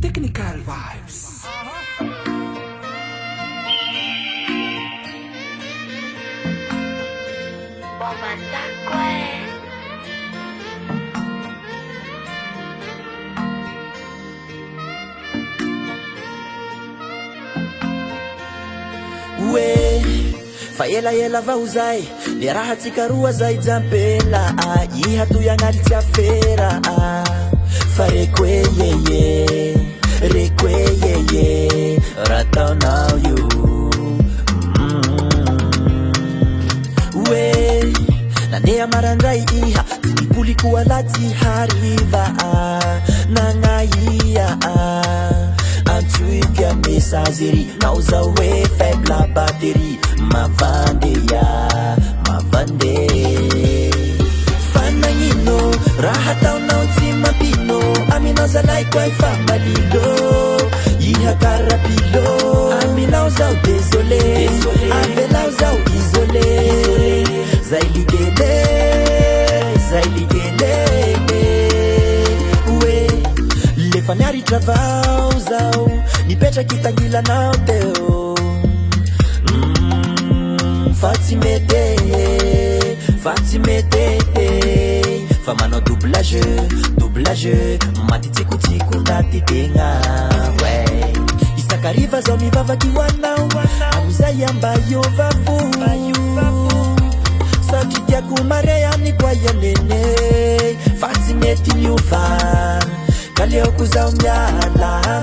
Technical vibes. Ue fa ela vao zay le raha tsika roa zay jampela iha toy agnaly afera fa rekoe yeye rataonao io ue nandeha marandray iha tidipoliko alaty hariva nagnaia antsoika messagerie nao zao hoe faible batterie mavandeya mavande fanagnino raha taonao tsy mampino aminao zalay koa efa malilo iha karapilo aminao zao désolé avelao zao isolé zay ligele ue lefa niaritra vao zao nipetraky tangilanao teo fa tsy mete fa manao doublage matitsikotsiko ndaty tegna we isakariva zao mivavaky hoanao amizay amba iovavo satria tiako mare any koa ianene fa tsy mety miova kaleoko zao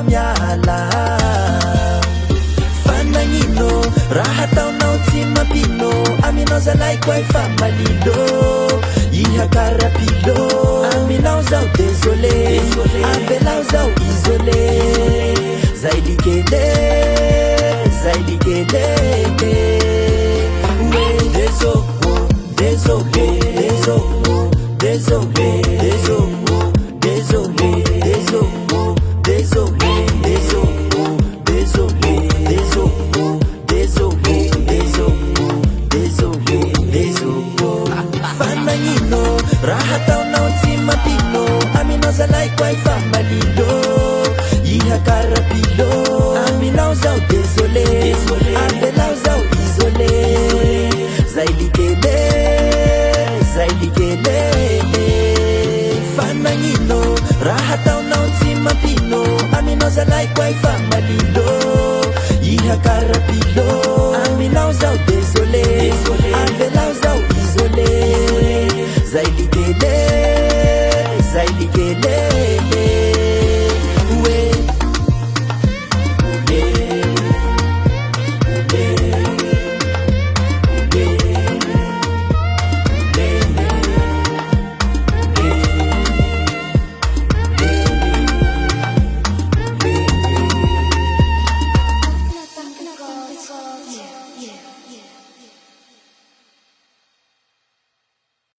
miala fanagnino raha taonao tsy mampino aminao zalay koa efa malilo iha karapilo aminao zao désolé avelao zao isolé zay ligele fanagnino raha taonao tsy mampino aminao zalay koa efa malilo iha karapilo aminao zao désolé avelao zao isolé zay ligele fanagnino raha taonao tsy mampino aminao zalay koa efa malilo iha karapilo aminao zao désolé